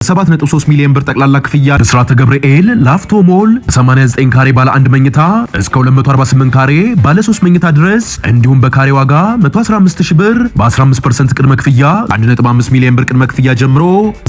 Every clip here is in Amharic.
7.3 ሚሊዮን ብር ጠቅላላ ክፍያ ብስራተ ገብርኤል ላፍቶ ሞል 89 ካሬ ባለ 1 መኝታ እስከ 248 ካሬ ባለ 3 መኝታ ድረስ እንዲሁም በካሬ ዋጋ 115000 ብር በ15% ቅድመ ክፍያ 1.5 ሚሊዮን ብር ቅድመ ክፍያ ጀምሮ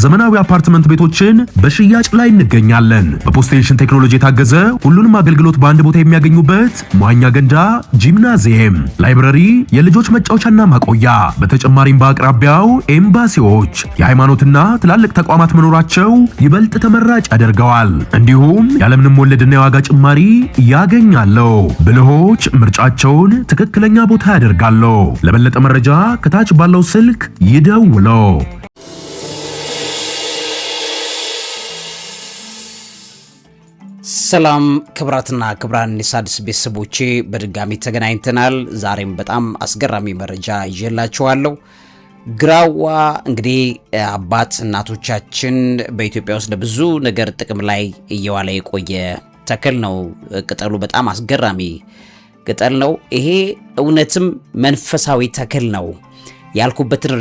ዘመናዊ አፓርትመንት ቤቶችን በሽያጭ ላይ እንገኛለን። በፖስቴሽን ቴክኖሎጂ የታገዘ ሁሉንም አገልግሎት በአንድ ቦታ የሚያገኙበት መዋኛ ገንዳ፣ ጂምናዚየም፣ ላይብረሪ፣ የልጆች መጫወቻና ማቆያ በተጨማሪም በአቅራቢያው ኤምባሲዎች፣ የሃይማኖትና ትላልቅ ተቋማት መኖራቸው ይበልጥ ተመራጭ ያደርገዋል። እንዲሁም ያለምንም ወለድና የዋጋ ጭማሪ ያገኛሉ። ብልሆች ምርጫቸውን ትክክለኛ ቦታ ያደርጋሉ። ለበለጠ መረጃ ከታች ባለው ስልክ ይደውሉ። ሰላም ክብራትና ክብራን የሣድስ ቤተሰቦቼ በድጋሚ ተገናኝተናል። ዛሬም በጣም አስገራሚ መረጃ ይዤላችኋለሁ። ግራዋ እንግዲህ አባት እናቶቻችን በኢትዮጵያ ውስጥ ለብዙ ነገር ጥቅም ላይ እየዋለ የቆየ ተክል ነው። ቅጠሉ በጣም አስገራሚ ቅጠል ነው። ይሄ እውነትም መንፈሳዊ ተክል ነው ያልኩበትን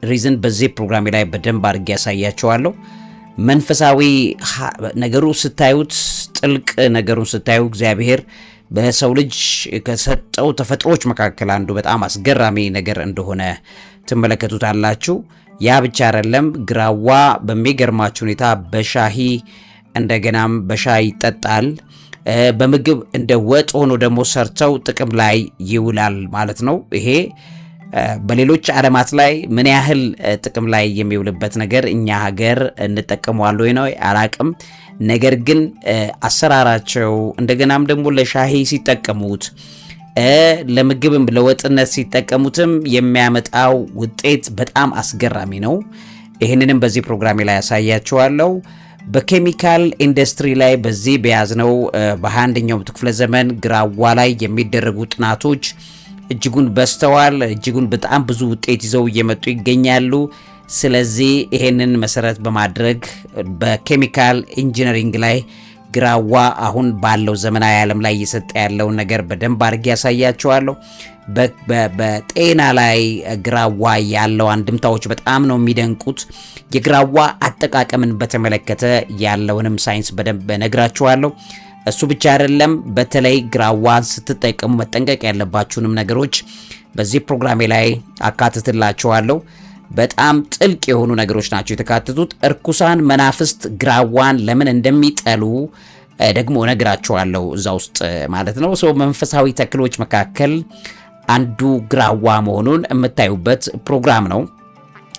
ሪዝን በዚህ ፕሮግራም ላይ በደንብ አድርጌ ያሳያችኋለሁ። መንፈሳዊ ነገሩ ስታዩት፣ ጥልቅ ነገሩን ስታዩ እግዚአብሔር በሰው ልጅ ከሰጠው ተፈጥሮች መካከል አንዱ በጣም አስገራሚ ነገር እንደሆነ ትመለከቱታላችሁ። ያ ብቻ አይደለም፣ ግራዋ በሚገርማችሁ ሁኔታ በሻሂ እንደገናም በሻይ ይጠጣል። በምግብ እንደ ወጥ ሆኖ ደግሞ ሰርተው ጥቅም ላይ ይውላል ማለት ነው። ይሄ በሌሎች ዓለማት ላይ ምን ያህል ጥቅም ላይ የሚውልበት ነገር እኛ ሀገር እንጠቀመዋለን ወይ ነው አላቅም። ነገር ግን አሰራራቸው እንደገናም ደግሞ ለሻሂ ሲጠቀሙት ለምግብም ለወጥነት ሲጠቀሙትም የሚያመጣው ውጤት በጣም አስገራሚ ነው። ይህንንም በዚህ ፕሮግራም ላይ ያሳያችኋለሁ። በኬሚካል ኢንዱስትሪ ላይ በዚህ በያዝነው በ21ኛው ክፍለ ዘመን ግራዋ ላይ የሚደረጉ ጥናቶች እጅጉን በስተዋል። እጅጉን በጣም ብዙ ውጤት ይዘው እየመጡ ይገኛሉ። ስለዚህ ይሄንን መሰረት በማድረግ በኬሚካል ኢንጂነሪንግ ላይ ግራዋ አሁን ባለው ዘመናዊ ዓለም ላይ እየሰጠ ያለውን ነገር በደንብ አድርጌ ያሳያችኋለሁ። በጤና ላይ ግራዋ ያለው አንድምታዎች በጣም ነው የሚደንቁት። የግራዋ አጠቃቀምን በተመለከተ ያለውንም ሳይንስ በደንብ ነግራችኋለሁ። እሱ ብቻ አይደለም፣ በተለይ ግራዋን ስትጠቀሙ መጠንቀቅ ያለባችሁንም ነገሮች በዚህ ፕሮግራሜ ላይ አካትትላችኋለሁ። በጣም ጥልቅ የሆኑ ነገሮች ናቸው የተካተቱት። እርኩሳን መናፍስት ግራዋን ለምን እንደሚጠሉ ደግሞ ነግራችኋለሁ እዛ ውስጥ ማለት ነው። ሰው መንፈሳዊ ተክሎች መካከል አንዱ ግራዋ መሆኑን የምታዩበት ፕሮግራም ነው።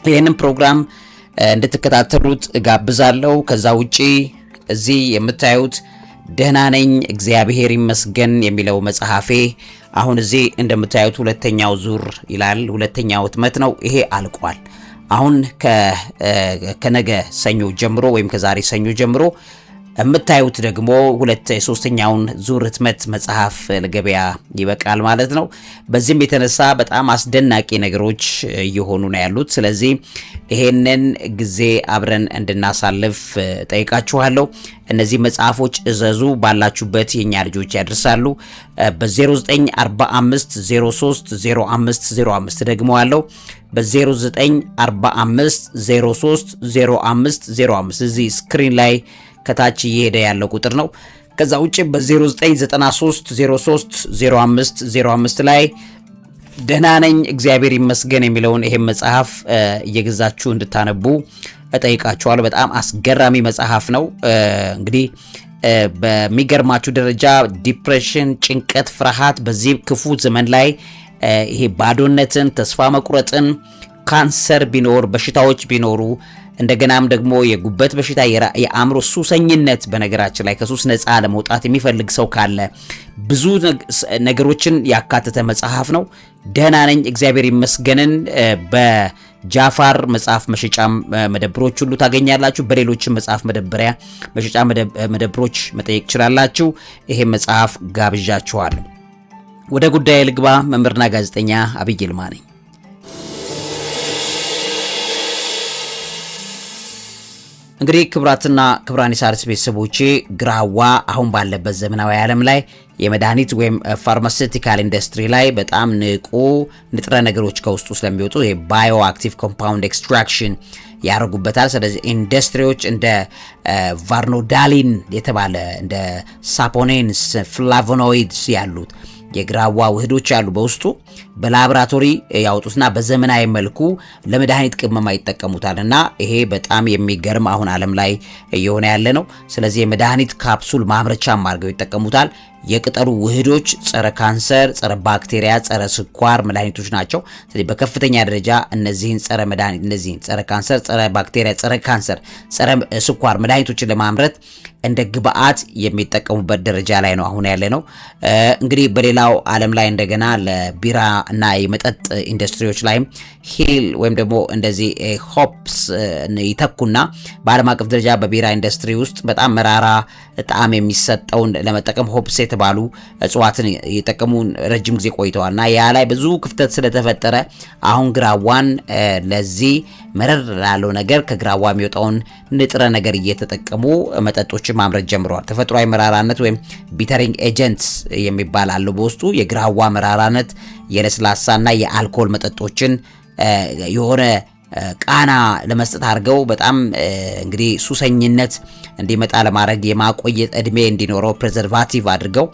ይህንን ፕሮግራም እንድትከታተሉት ጋብዛለሁ። ከዛ ውጪ እዚህ የምታዩት ደህና ነኝ እግዚአብሔር ይመስገን የሚለው መጽሐፌ አሁን እዚህ እንደምታዩት ሁለተኛው ዙር ይላል። ሁለተኛው ህትመት ነው። ይሄ አልቋል። አሁን ከነገ ሰኞ ጀምሮ ወይም ከዛሬ ሰኞ ጀምሮ የምታዩት ደግሞ ሶስተኛውን ዙር ህትመት መጽሐፍ ለገበያ ይበቃል ማለት ነው። በዚህም የተነሳ በጣም አስደናቂ ነገሮች እየሆኑ ነው ያሉት። ስለዚህ ይሄንን ጊዜ አብረን እንድናሳልፍ ጠይቃችኋለሁ። እነዚህ መጽሐፎች እዘዙ፣ ባላችሁበት የኛ ልጆች ያደርሳሉ። በ0945 03 0505 ደግሞ አለው። በ0945 03 0505 እዚህ ስክሪን ላይ ከታች እየሄደ ያለው ቁጥር ነው። ከዛ ውጪ በ0993 03 0505 ላይ ደህና ነኝ እግዚአብሔር ይመስገን የሚለውን ይሄን መጽሐፍ እየገዛችሁ እንድታነቡ እጠይቃችኋለሁ። በጣም አስገራሚ መጽሐፍ ነው። እንግዲህ በሚገርማችሁ ደረጃ ዲፕሬሽን፣ ጭንቀት፣ ፍርሃት በዚህ ክፉ ዘመን ላይ ይሄ ባዶነትን፣ ተስፋ መቁረጥን፣ ካንሰር ቢኖር፣ በሽታዎች ቢኖሩ እንደገናም ደግሞ የጉበት በሽታ፣ የአእምሮ ሱሰኝነት፣ በነገራችን ላይ ከሱስ ነፃ ለመውጣት የሚፈልግ ሰው ካለ ብዙ ነገሮችን ያካተተ መጽሐፍ ነው። ደህና ነኝ እግዚአብሔር ይመስገንን በጃፋር መጽሐፍ መሸጫ መደብሮች ሁሉ ታገኛላችሁ። በሌሎችም መጽሐፍ መሸጫ መደብሮች መጠየቅ ትችላላችሁ። ይሄ መጽሐፍ ጋብዣችኋለሁ። ወደ ጉዳይ ልግባ። መምህርና ጋዜጠኛ አብይ ይልማ ነኝ። እንግዲህ ክብራትና ክብራን የሣድስ ቤተሰቦቼ ግራዋ አሁን ባለበት ዘመናዊ ዓለም ላይ የመድኃኒት ወይም ፋርማሲውቲካል ኢንዱስትሪ ላይ በጣም ንቁ ንጥረ ነገሮች ከውስጡ ስለሚወጡ ባዮ አክቲቭ ኮምፓውንድ ኤክስትራክሽን ያደርጉበታል። ስለዚህ ኢንዱስትሪዎች እንደ ቫርኖዳሊን የተባለ እንደ ሳፖኔንስ፣ ፍላቮኖይድስ ያሉት የግራዋ ውህዶች ያሉ በውስጡ በላቦራቶሪ ያወጡትና በዘመናዊ መልኩ ለመድኃኒት ቅመማ ይጠቀሙታል እና ይሄ በጣም የሚገርም አሁን ዓለም ላይ እየሆነ ያለ ነው። ስለዚህ የመድኃኒት ካፕሱል ማምረቻም አድርገው ይጠቀሙታል። የቅጠሉ ውህዶች ጸረ ካንሰር፣ ጸረ ባክቴሪያ፣ ጸረ ስኳር መድኃኒቶች ናቸው። ስለዚህ በከፍተኛ ደረጃ እነዚህን ጸረ ካንሰር፣ ጸረ ባክቴሪያ፣ ጸረ ካንሰር፣ ጸረ ስኳር መድኃኒቶችን ለማምረት እንደ ግብአት የሚጠቀሙበት ደረጃ ላይ ነው አሁን ያለ ነው። እንግዲህ በሌላው ዓለም ላይ እንደገና ለቢራ እና የመጠጥ ኢንዱስትሪዎች ላይም ሂል ወይም ደግሞ እንደዚህ ሆፕስ ይተኩና በዓለም አቀፍ ደረጃ በቢራ ኢንዱስትሪ ውስጥ በጣም መራራ ጣዕም የሚሰጠውን ለመጠቀም ሆፕስ የተባሉ እጽዋትን እየጠቀሙ ረጅም ጊዜ ቆይተዋል እና ያ ላይ ብዙ ክፍተት ስለተፈጠረ አሁን ግራዋን ለዚህ መረር ላለው ነገር ከግራዋ የሚወጣውን ንጥረ ነገር እየተጠቀሙ መጠጦችን ማምረት ጀምረዋል። ተፈጥሯዊ መራራነት ወይም ቢተሪንግ ኤጀንትስ የሚባል አለው በውስጡ የግራዋ መራራነት የለስላሳና የአልኮል መጠጦችን የሆነ ቃና ለመስጠት አድርገው በጣም እንግዲህ ሱሰኝነት እንዲመጣ ለማድረግ የማቆየት እድሜ እንዲኖረው ፕሬዘርቫቲቭ አድርገው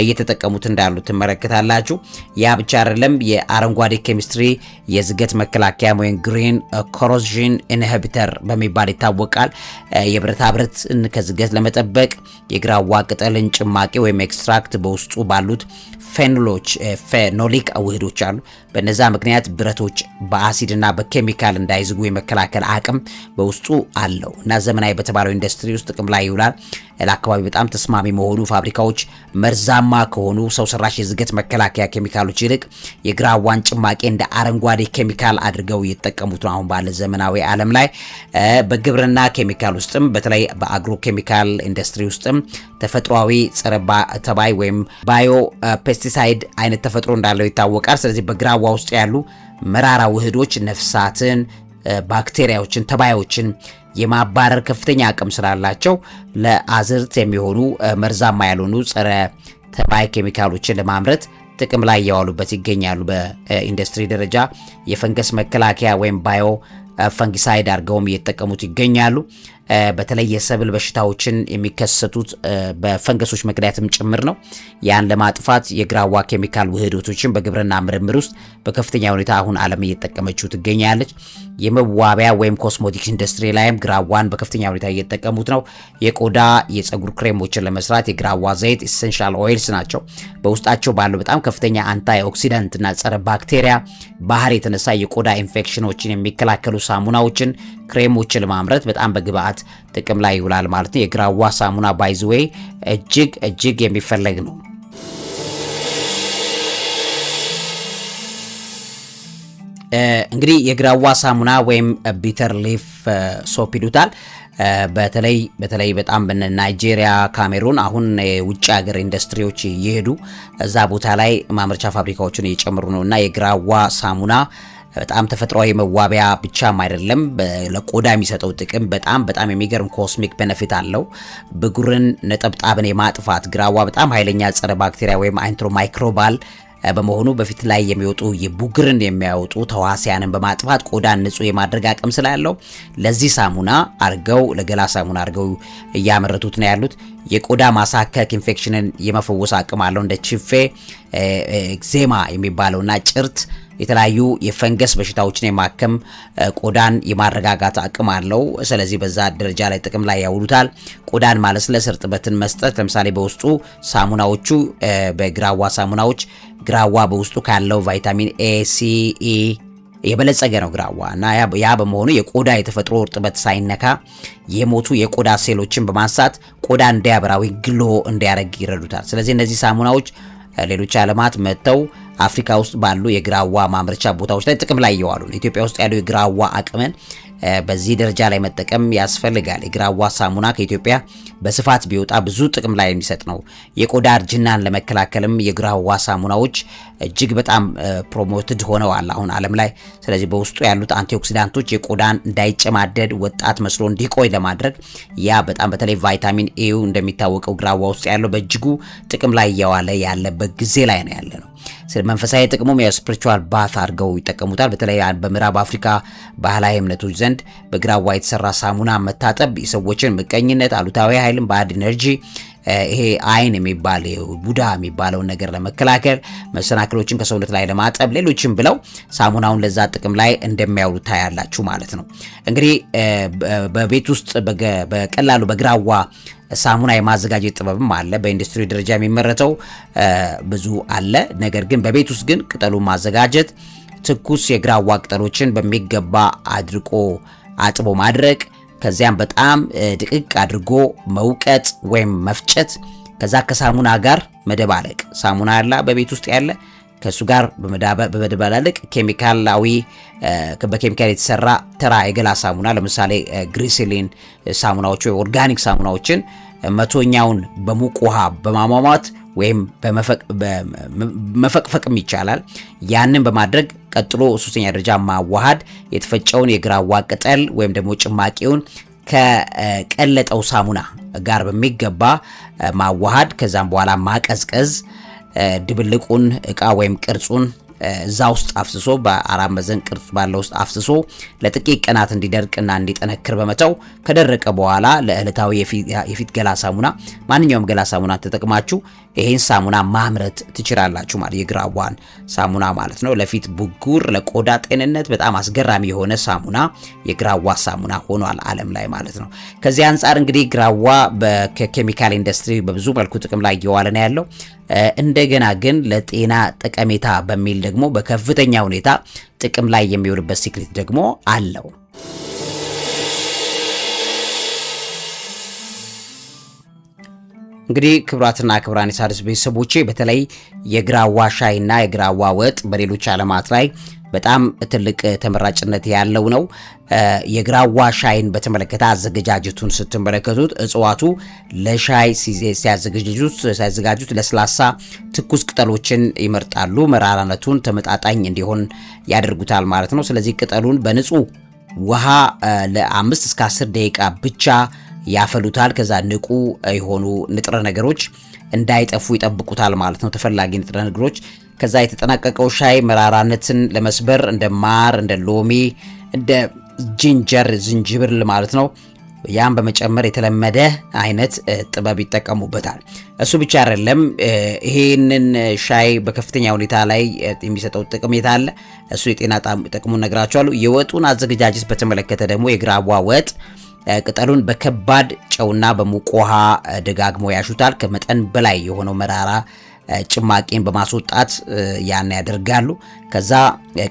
እየተጠቀሙት እንዳሉ ትመለከታላችሁ። ያ ብቻ አይደለም፣ የአረንጓዴ ኬሚስትሪ የዝገት መከላከያ ወይም ግሪን ኮሮዥን ኢንሂቢተር በሚባል ይታወቃል። የብረታ ብረትን ከዝገት ለመጠበቅ የግራዋ ቅጠልን ጭማቂ ወይም ኤክስትራክት በውስጡ ባሉት ፌኖሎች ፌኖሊክ ውህዶች አሉ። በነዛ ምክንያት ብረቶች በአሲድና በኬሚካል እንዳይዝጉ የመከላከል አቅም በውስጡ አለው እና ዘመናዊ በተባለው ኢንዱስትሪ ውስጥ ጥቅም ላይ ይውላል። ለአካባቢ በጣም ተስማሚ መሆኑ ፋብሪካዎች መርዛማ ከሆኑ ሰው ሰራሽ የዝገት መከላከያ ኬሚካሎች ይልቅ የግራዋን ጭማቂ እንደ አረንጓዴ ኬሚካል አድርገው እየተጠቀሙት ነው አሁን ባለ ዘመናዊ ዓለም ላይ። በግብርና ኬሚካል ውስጥም በተለይ በአግሮ ኬሚካል ኢንዱስትሪ ውስጥም ተፈጥሯዊ ጸረ ተባይ ወይም ባዮ ፔስቲሳይድ አይነት ተፈጥሮ እንዳለው ይታወቃል። ስለዚህ በግራዋ ውስጥ ያሉ መራራ ውህዶች ነፍሳትን፣ ባክቴሪያዎችን፣ ተባዮችን የማባረር ከፍተኛ አቅም ስላላቸው ለአዝርት የሚሆኑ መርዛማ ያልሆኑ ጸረ ተባይ ኬሚካሎችን ለማምረት ጥቅም ላይ እያዋሉበት ይገኛሉ። በኢንዱስትሪ ደረጃ የፈንገስ መከላከያ ወይም ባዮ ፈንጊሳይድ አድርገውም እየተጠቀሙት ይገኛሉ። በተለይ የሰብል በሽታዎችን የሚከሰቱት በፈንገሶች ምክንያትም ጭምር ነው። ያን ለማጥፋት የግራዋ ኬሚካል ውህዶችን በግብርና ምርምር ውስጥ በከፍተኛ ሁኔታ አሁን ዓለም እየተጠቀመችው ትገኛለች። የመዋቢያ ወይም ኮስሞቲክስ ኢንዱስትሪ ላይም ግራዋን በከፍተኛ ሁኔታ እየተጠቀሙት ነው። የቆዳ የፀጉር ክሬሞችን ለመስራት የግራዋ ዘይት ኢሴንሻል ኦይልስ ናቸው። በውስጣቸው ባለው በጣም ከፍተኛ አንታይ ኦክሲዳንት እና ጸረ ባክቴሪያ ባህሪ የተነሳ የቆዳ ኢንፌክሽኖችን የሚከላከሉ ሳሙናዎችን፣ ክሬሞችን ለማምረት በጣም በግብአት ጥቅም ላይ ይውላል ማለት ነው። የግራዋ ሳሙና ባይዝዌይ እጅግ የሚፈለግ ነው። እንግዲህ የግራዋ ሳሙና ወይም ቢተር ሊፍ ሶፕ ይሉታል። በተለይ በጣም በናይጄሪያ፣ ካሜሩን አሁን የውጭ ሀገር ኢንዱስትሪዎች እየሄዱ እዛ ቦታ ላይ ማምረቻ ፋብሪካዎችን እየጨመሩ ነው እና የግራዋ ሳሙና በጣም ተፈጥሯዊ መዋቢያ ብቻም አይደለም፣ ለቆዳ የሚሰጠው ጥቅም በጣም የሚገርም ኮስሚክ ቤኔፊት አለው። ብጉርን፣ ነጠብጣብን የማጥፋት ግራዋ በጣም ኃይለኛ ጸረ ባክቴሪያ ወይም አንትሮማይክሮባል በመሆኑ በፊት ላይ የሚወጡ የቡግርን የሚያወጡ ተዋሲያንን በማጥፋት ቆዳን ንጹህ የማድረግ አቅም ስላለው ለዚህ ሳሙና አርገው ለገላ ሳሙና አርገው እያመረቱት ነው ያሉት። የቆዳ ማሳከክ ኢንፌክሽንን የመፈወስ አቅም አለው። እንደ ቺፌ ኤግዜማ የሚባለውና ጭርት የተለያዩ የፈንገስ በሽታዎችን የማከም ቆዳን የማረጋጋት አቅም አለው። ስለዚህ በዛ ደረጃ ላይ ጥቅም ላይ ያውሉታል። ቆዳን ማለስለስ፣ እርጥበትን መስጠት። ለምሳሌ በውስጡ ሳሙናዎቹ በግራዋ ሳሙናዎች ግራዋ በውስጡ ካለው ቫይታሚን ኤ፣ ሲ፣ ኢ የበለጸገ ነው ግራዋ እና ያ በመሆኑ የቆዳ የተፈጥሮ እርጥበት ሳይነካ የሞቱ የቆዳ ሴሎችን በማንሳት ቆዳ እንዲያበራዊ ግሎ እንዲያደርግ ይረዱታል። ስለዚህ እነዚህ ሳሙናዎች ሌሎች ዓለማት መጥተው አፍሪካ ውስጥ ባሉ የግራዋ ማምረቻ ቦታዎች ላይ ጥቅም ላይ እየዋሉ ነው። ኢትዮጵያ ውስጥ ያለው የግራዋ አቅምን በዚህ ደረጃ ላይ መጠቀም ያስፈልጋል። የግራዋ ሳሙና ከኢትዮጵያ በስፋት ቢወጣ ብዙ ጥቅም ላይ የሚሰጥ ነው። የቆዳ እርጅናን ለመከላከልም የግራዋ ሳሙናዎች እጅግ በጣም ፕሮሞትድ ሆነዋል አሁን ዓለም ላይ። ስለዚህ በውስጡ ያሉት አንቲኦክሲዳንቶች የቆዳን እንዳይጨማደድ ወጣት መስሎ እንዲቆይ ለማድረግ ያ በጣም በተለይ ቫይታሚን ኤው እንደሚታወቀው ግራዋ ውስጥ ያለው በእጅጉ ጥቅም ላይ እየዋለ ያለበት ጊዜ ላይ ነው ያለ ነው። መንፈሳዊ ጥቅሙም የስፒሪቹዋል ባት አድርገው ይጠቀሙታል። በተለይ በምዕራብ አፍሪካ ባህላዊ እምነቶች ዘንድ በግራዋ የተሰራ ሳሙና መታጠብ የሰዎችን ምቀኝነት፣ አሉታዊ ኃይልን፣ ባድ ኢነርጂ ይሄ አይን የሚባል ቡዳ የሚባለውን ነገር ለመከላከል መሰናክሎችን ከሰውነት ላይ ለማጠብ ሌሎችም ብለው ሳሙናውን ለዛ ጥቅም ላይ እንደሚያውሉ ታያላችሁ ማለት ነው። እንግዲህ በቤት ውስጥ በቀላሉ በግራዋ ሳሙና የማዘጋጀት ጥበብም አለ። በኢንዱስትሪ ደረጃ የሚመረተው ብዙ አለ። ነገር ግን በቤት ውስጥ ግን ቅጠሉን ማዘጋጀት፣ ትኩስ የግራዋ ቅጠሎችን በሚገባ አድርቆ አጥቦ ማድረቅ፣ ከዚያም በጣም ድቅቅ አድርጎ መውቀጥ ወይም መፍጨት፣ ከዛ ከሳሙና ጋር መደባለቅ። ሳሙና ያለ በቤት ውስጥ ያለ ከሱ ጋር በመደባለቅ ኬሚካላዊ በኬሚካል የተሰራ ተራ የገላ ሳሙና ለምሳሌ ግሪሲሊን ሳሙናዎች ወይ ኦርጋኒክ ሳሙናዎችን መቶኛውን በሙቅ ውሃ በማሟሟት ወይም መፈቅፈቅም ይቻላል። ያንን በማድረግ ቀጥሎ ሶስተኛ ደረጃ ማዋሃድ የተፈጨውን የግራዋ ቅጠል ወይም ደግሞ ጭማቂውን ከቀለጠው ሳሙና ጋር በሚገባ ማዋሃድ፣ ከዛም በኋላ ማቀዝቀዝ፣ ድብልቁን እቃ ወይም ቅርጹን እዛ ውስጥ አፍስሶ በአራት ማዕዘን ቅርጽ ባለው ውስጥ አፍስሶ ለጥቂት ቀናት እንዲደርቅና እንዲጠነክር በመተው ከደረቀ በኋላ ለዕለታዊ የፊት ገላ ሳሙና ማንኛውም ገላ ሳሙና ተጠቅማችሁ ይሄን ሳሙና ማምረት ትችላላችሁ ማለት የግራዋን ሳሙና ማለት ነው። ለፊት ብጉር፣ ለቆዳ ጤንነት በጣም አስገራሚ የሆነ ሳሙና የግራዋ ሳሙና ሆኗል ዓለም ላይ ማለት ነው። ከዚህ አንጻር እንግዲህ ግራዋ በኬሚካል ኢንዱስትሪ በብዙ መልኩ ጥቅም ላይ እየዋለ ነው ያለው። እንደገና ግን ለጤና ጠቀሜታ በሚል ደግሞ በከፍተኛ ሁኔታ ጥቅም ላይ የሚውልበት ሲክሬት ደግሞ አለው። እንግዲህ ክብራትና ክብራን የሣድስ ቤተሰቦቼ በተለይ የግራዋ ሻይና የግራዋ ወጥ በሌሎች ዓለማት ላይ በጣም ትልቅ ተመራጭነት ያለው ነው። የግራዋ ሻይን በተመለከተ አዘገጃጀቱን ስትመለከቱት እጽዋቱ ለሻይ ሲያዘጋጁት ለስላሳ ትኩስ ቅጠሎችን ይመርጣሉ። መራራነቱን ተመጣጣኝ እንዲሆን ያደርጉታል ማለት ነው። ስለዚህ ቅጠሉን በንጹህ ውሃ ለ5 እስከ 10 ደቂቃ ብቻ ያፈሉታል። ከዛ ንቁ የሆኑ ንጥረ ነገሮች እንዳይጠፉ ይጠብቁታል ማለት ነው፣ ተፈላጊ ንጥረ ነገሮች። ከዛ የተጠናቀቀው ሻይ መራራነትን ለመስበር እንደ ማር፣ እንደ ሎሚ፣ እንደ ዝንጅብል ማለት ነው ያን በመጨመር የተለመደ አይነት ጥበብ ይጠቀሙበታል። እሱ ብቻ አይደለም፣ ይሄንን ሻይ በከፍተኛ ሁኔታ ላይ የሚሰጠው ጥቅም አለ። እሱ የጤና ጥቅሙን ነግራችኋለሁ። የወጡን አዘገጃጀት በተመለከተ ደግሞ የግራዋ ወጥ ቅጠሉን በከባድ ጨውና በሙቅ ውሃ ደጋግሞ ያሹታል። ከመጠን በላይ የሆነው መራራ ጭማቂን በማስወጣት ያን ያደርጋሉ። ከዛ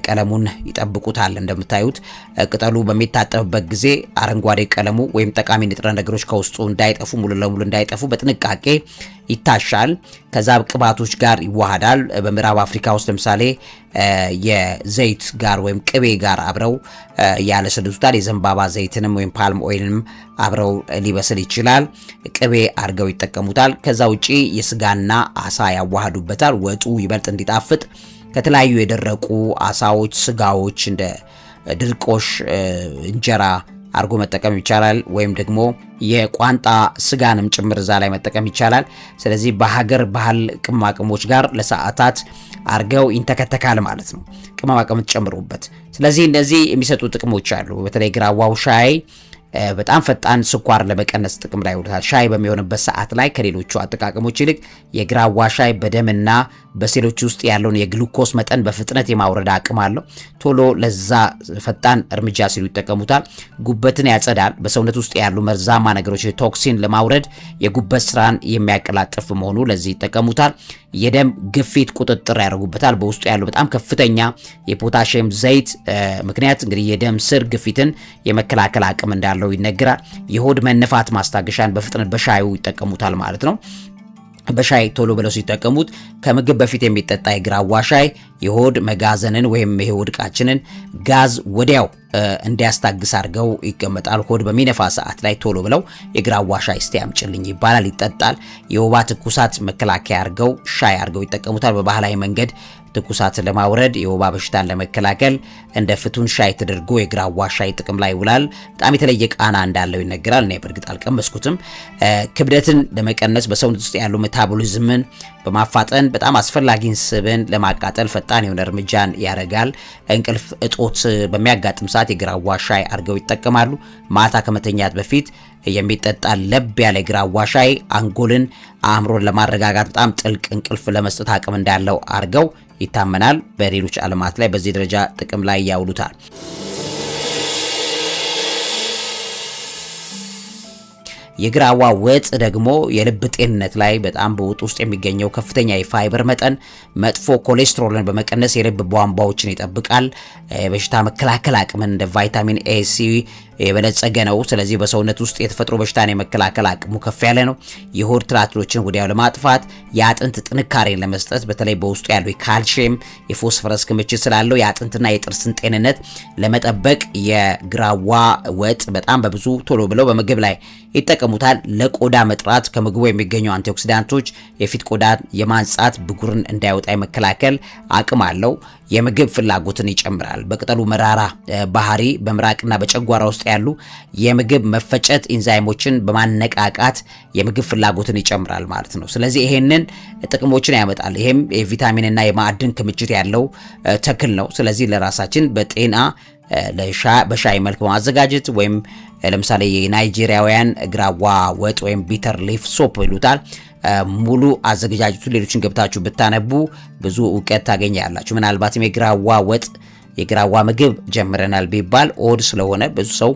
ቀለሙን ይጠብቁታል። እንደምታዩት ቅጠሉ በሚታጠብበት ጊዜ አረንጓዴ ቀለሙ ወይም ጠቃሚ ንጥረ ነገሮች ከውስጡ እንዳይጠፉ ሙሉ ለሙሉ እንዳይጠፉ በጥንቃቄ ይታሻል። ከዛ ቅባቶች ጋር ይዋሃዳል። በምዕራብ አፍሪካ ውስጥ ለምሳሌ የዘይት ጋር ወይም ቅቤ ጋር አብረው ያለሰልሱታል። የዘንባባ ዘይትንም ወይም ፓልም ኦይልንም አብረው ሊበስል ይችላል። ቅቤ አድርገው ይጠቀሙታል። ከዛ ውጪ የስጋና አሳ ያዋሃዱበታል። ወጡ ይበልጥ እንዲጣፍጥ ከተለያዩ የደረቁ አሳዎች፣ ስጋዎች እንደ ድርቆሽ እንጀራ አርጎ መጠቀም ይቻላል። ወይም ደግሞ የቋንጣ ስጋንም ጭምር እዛ ላይ መጠቀም ይቻላል። ስለዚህ በሀገር ባህል ቅመማ ቅመሞች ጋር ለሰዓታት አርገው ይንተከተካል ማለት ነው፣ ቅመማ ቅመም ጨምሩበት። ስለዚህ እንደዚህ የሚሰጡ ጥቅሞች አሉ። በተለይ ግራዋው ሻይ በጣም ፈጣን ስኳር ለመቀነስ ጥቅም ላይ ይውላል። ሻይ በሚሆንበት ሰዓት ላይ ከሌሎቹ አጠቃቀሞች ይልቅ የግራዋ ሻይ በደምና በሴሎች ውስጥ ያለውን የግሉኮስ መጠን በፍጥነት የማውረድ አቅም አለው። ቶሎ ለዛ ፈጣን እርምጃ ሲሉ ይጠቀሙታል። ጉበትን ያጸዳል። በሰውነት ውስጥ ያሉ መርዛማ ነገሮች ቶክሲን ለማውረድ የጉበት ስራን የሚያቀላጥፍ በመሆኑ ለዚህ ይጠቀሙታል። የደም ግፊት ቁጥጥር ያደርጉበታል። በውስጡ ያለው በጣም ከፍተኛ የፖታሺየም ዘይት ምክንያት እንግዲህ የደም ስር ግፊትን የመከላከል አቅም እንዳለው ይነገራል። የሆድ መነፋት ማስታገሻን በፍጥነት በሻዩ ይጠቀሙታል ማለት ነው። በሻይ ቶሎ ብለው ሲጠቀሙት ከምግብ በፊት የሚጠጣ የግራዋ ሻይ የሆድ መጋዘንን ወይም የሆድ ዕቃችንን ጋዝ ወዲያው እንዲያስታግስ አድርገው ይቀመጣል። ሆድ በሚነፋ ሰዓት ላይ ቶሎ ብለው የግራዋ ሻይ እስቲ አምጪልኝ ይባላል፣ ይጠጣል። የወባ ትኩሳት መከላከያ አድርገው ሻይ አድርገው ይጠቀሙታል። በባህላዊ መንገድ ትኩሳትን ለማውረድ የወባ በሽታን ለመከላከል እንደ ፍቱን ሻይ ተደርጎ የግራዋ ሻይ ጥቅም ላይ ይውላል። በጣም የተለየ ቃና እንዳለው ይነገራል። እኔ በእርግጥ አልቀመስኩትም። ክብደትን ለመቀነስ በሰውነት ውስጥ ያሉ ሜታቦሊዝምን በማፋጠን በጣም አስፈላጊን ስብን ለማቃጠል ፈጣን የሆነ እርምጃን ያደርጋል። እንቅልፍ እጦት በሚያጋጥም ሰዓት የግራዋ ሻይ አድርገው ይጠቀማሉ። ማታ ከመተኛት በፊት የሚጠጣ ለብ ያለ ግራዋ ሻይ አንጎልን፣ አእምሮን ለማረጋጋት በጣም ጥልቅ እንቅልፍ ለመስጠት አቅም እንዳለው አድርገው ይታመናል። በሌሎች ዓለማት ላይ በዚህ ደረጃ ጥቅም ላይ ያውሉታል። የግራዋ ወጥ ደግሞ የልብ ጤንነት ላይ በጣም በወጥ ውስጥ የሚገኘው ከፍተኛ የፋይበር መጠን መጥፎ ኮሌስትሮልን በመቀነስ የልብ ቧንቧዎችን ይጠብቃል። የበሽታ መከላከል አቅምን እንደ ቫይታሚን ኤ፣ ሲ የበለጸገ ነው። ስለዚህ በሰውነት ውስጥ የተፈጥሮ በሽታን የመከላከል አቅሙ ከፍ ያለ ነው። የሆድ ትላትሎችን ወዲያው ለማጥፋት፣ የአጥንት ጥንካሬን ለመስጠት በተለይ በውስጡ ያለው የካልሲየም የፎስፈረስ ክምችት ስላለው የአጥንትና የጥርስን ጤንነት ለመጠበቅ የግራዋ ወጥ በጣም በብዙ ቶሎ ብለው በምግብ ላይ ይጠቀሙታል። ለቆዳ መጥራት ከምግቡ የሚገኙ አንቲኦክሲዳንቶች የፊት ቆዳን የማንጻት ብጉርን እንዳይወጣ የመከላከል አቅም አለው። የምግብ ፍላጎትን ይጨምራል። በቅጠሉ መራራ ባህሪ በምራቅና በጨጓራ ውስጥ ያሉ የምግብ መፈጨት ኢንዛይሞችን በማነቃቃት የምግብ ፍላጎትን ይጨምራል ማለት ነው። ስለዚህ ይሄንን ጥቅሞችን ያመጣል። ይሄም የቪታሚንና የማዕድን ክምችት ያለው ተክል ነው። ስለዚህ ለራሳችን በጤና በሻይ መልክ በማዘጋጀት ወይም ለምሳሌ የናይጄሪያውያን ግራዋ ወጥ ወይም ቢተር ሊፍ ሶፕ ይሉታል። ሙሉ አዘገጃጀቱ ሌሎችን ገብታችሁ ብታነቡ ብዙ እውቀት ታገኛላችሁ። ምናልባትም የግራዋ ወጥ የግራዋ ምግብ ጀምረናል ቢባል ኦድ ስለሆነ ብዙ ሰው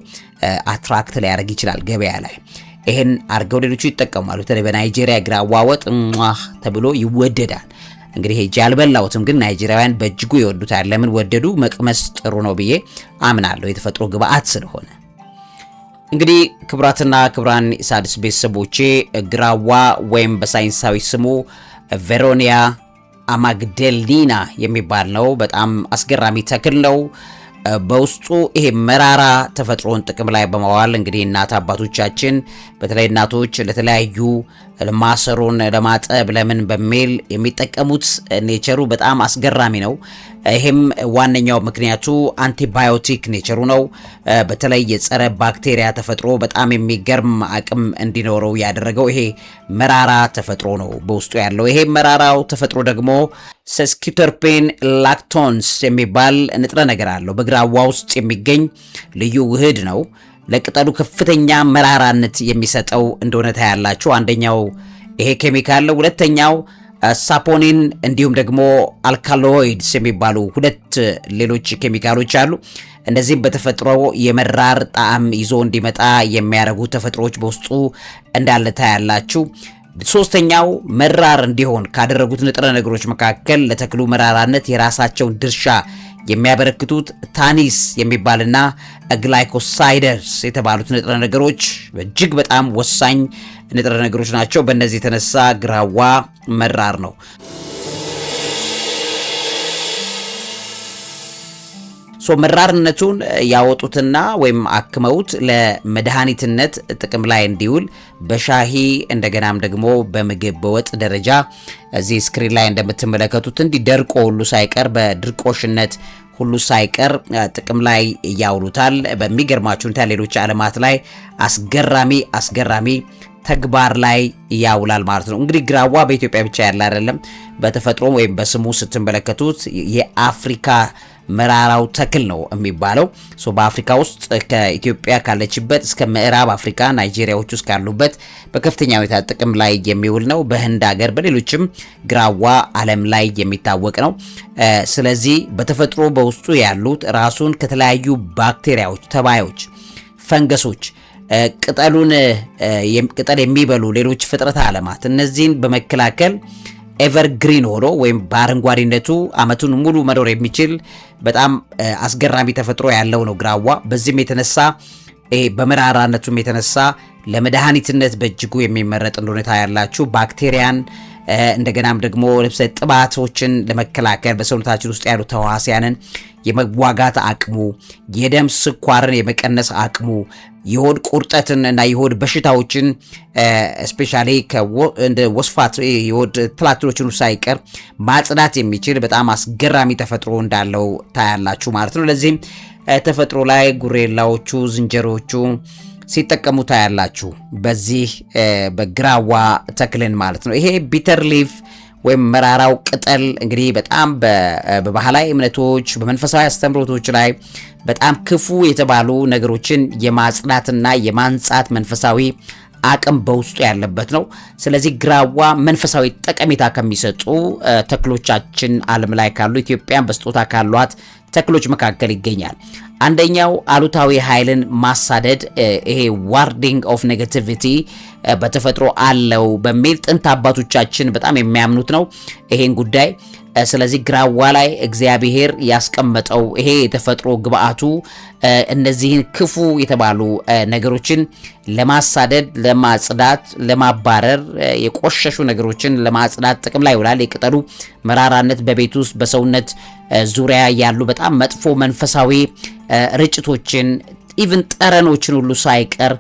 አትራክት ሊያደርግ ይችላል ገበያ ላይ። ይሄን አርገው ሌሎቹ ይጠቀማሉ። በተለይ በናይጄሪያ ግራዋ ወጥ ተብሎ ይወደዳል። እንግዲህ ሄጄ አልበላሁትም፣ ግን ናይጄሪያውያን በእጅጉ ይወዱታል። ለምን ወደዱ? መቅመስ ጥሩ ነው ብዬ አምናለሁ፣ የተፈጥሮ ግብአት ስለሆነ። እንግዲህ ክቡራትና ክቡራን የሣድስ ቤተሰቦቼ ግራዋ ወይም በሳይንሳዊ ስሙ ቬሮኒያ አማግደሊና የሚባል ነው። በጣም አስገራሚ ተክል ነው። በውስጡ ይሄ መራራ ተፈጥሮን ጥቅም ላይ በማዋል እንግዲህ እናት አባቶቻችን በተለይ እናቶች ለተለያዩ ማሰሮን ለማጠብ ለምን በሚል የሚጠቀሙት ኔቸሩ በጣም አስገራሚ ነው። ይሄም ዋነኛው ምክንያቱ አንቲባዮቲክ ኔቸሩ ነው። በተለይ የጸረ ባክቴሪያ ተፈጥሮ በጣም የሚገርም አቅም እንዲኖረው ያደረገው ይሄ መራራ ተፈጥሮ ነው በውስጡ ያለው። ይሄ መራራው ተፈጥሮ ደግሞ ሰስኪተርፔን ላክቶንስ የሚባል ንጥረ ነገር አለው። በግራዋ ውስጥ የሚገኝ ልዩ ውህድ ነው። ለቅጠሉ ከፍተኛ መራራነት የሚሰጠው እንደሆነ ታያላችሁ። አንደኛው ይሄ ኬሚካል ነው። ሁለተኛው ሳፖኒን እንዲሁም ደግሞ አልካሎይድስ የሚባሉ ሁለት ሌሎች ኬሚካሎች አሉ። እነዚህም በተፈጥሮ የመራር ጣዕም ይዞ እንዲመጣ የሚያደርጉ ተፈጥሮዎች በውስጡ እንዳለ ታያላችሁ። ሶስተኛው መራር እንዲሆን ካደረጉት ንጥረ ነገሮች መካከል ለተክሉ መራራነት የራሳቸውን ድርሻ የሚያበረክቱት ታኒስ የሚባልና ግላይኮሳይደርስ የተባሉት ንጥረ ነገሮች እጅግ በጣም ወሳኝ ንጥረ ነገሮች ናቸው። በእነዚህ የተነሳ ግራዋ መራር ነው። መራርነቱን ያወጡትና ወይም አክመውት ለመድኃኒትነት ጥቅም ላይ እንዲውል በሻሂ እንደገናም ደግሞ በምግብ በወጥ ደረጃ እዚህ ስክሪን ላይ እንደምትመለከቱት እንዲደርቆ ሁሉ ሳይቀር በድርቆሽነት ሁሉ ሳይቀር ጥቅም ላይ ያውሉታል። በሚገርማችሁ ሁኔታ ሌሎች ዓለማት ላይ አስገራሚ ተግባር ላይ ያውላል ማለት ነው። እንግዲህ ግራዋ በኢትዮጵያ ብቻ ያለ አይደለም። በተፈጥሮ ወይም በስሙ ስትመለከቱት የአፍሪካ መራራው ተክል ነው የሚባለው። በአፍሪካ ውስጥ ከኢትዮጵያ ካለችበት እስከ ምዕራብ አፍሪካ ናይጄሪያዎች ውስጥ ካሉበት በከፍተኛ ሁኔታ ጥቅም ላይ የሚውል ነው። በህንድ ሀገር፣ በሌሎችም ግራዋ ዓለም ላይ የሚታወቅ ነው። ስለዚህ በተፈጥሮ በውስጡ ያሉት ራሱን ከተለያዩ ባክቴሪያዎች፣ ተባዮች፣ ፈንገሶች ቅጠል የሚበሉ ሌሎች ፍጥረተ ዓለማት እነዚህን በመከላከል ኤቨርግሪን ሆኖ ወይም በአረንጓዴነቱ አመቱን ሙሉ መኖር የሚችል በጣም አስገራሚ ተፈጥሮ ያለው ነው ግራዋ። በዚህም የተነሳ በመራራነቱም የተነሳ ለመድኃኒትነት በእጅጉ የሚመረጥ እንደሆነ ታያላችሁ። ባክቴሪያን እንደገናም ደግሞ ልብሰ ጥባቶችን ለመከላከል በሰውነታችን ውስጥ ያሉ ተዋሲያንን የመዋጋት አቅሙ፣ የደም ስኳርን የመቀነስ አቅሙ፣ የሆድ ቁርጠትን እና የሆድ በሽታዎችን ስፔሻሊ እንደ ወስፋት የሆድ ትላትሎችን ሳይቀር ማጽዳት የሚችል በጣም አስገራሚ ተፈጥሮ እንዳለው ታያላችሁ ማለት ነው። ለዚህም ተፈጥሮ ላይ ጉሬላዎቹ፣ ዝንጀሮቹ ሲጠቀሙ ታያላችሁ በዚህ በግራዋ ተክልን ማለት ነው። ይሄ ቢተር ሊፍ ወይም መራራው ቅጠል እንግዲህ በጣም በባህላዊ እምነቶች በመንፈሳዊ አስተምሮቶች ላይ በጣም ክፉ የተባሉ ነገሮችን የማጽዳትና የማንጻት መንፈሳዊ አቅም በውስጡ ያለበት ነው። ስለዚህ ግራዋ መንፈሳዊ ጠቀሜታ ከሚሰጡ ተክሎቻችን ዓለም ላይ ካሉ ኢትዮጵያን በስጦታ ካሏት ተክሎች መካከል ይገኛል። አንደኛው አሉታዊ ኃይልን ማሳደድ ይሄ ዋርዲንግ ኦፍ ኔጋቲቪቲ በተፈጥሮ አለው በሚል ጥንት አባቶቻችን በጣም የሚያምኑት ነው ይሄን ጉዳይ። ስለዚህ ግራዋ ላይ እግዚአብሔር ያስቀመጠው ይሄ የተፈጥሮ ግብአቱ እነዚህን ክፉ የተባሉ ነገሮችን ለማሳደድ፣ ለማጽዳት፣ ለማባረር የቆሸሹ ነገሮችን ለማጽዳት ጥቅም ላይ ይውላል። የቅጠሉ መራራነት በቤት ውስጥ በሰውነት ዙሪያ ያሉ በጣም መጥፎ መንፈሳዊ ርጭቶችን ኢቭን ጠረኖችን ሁሉ ሳይቀር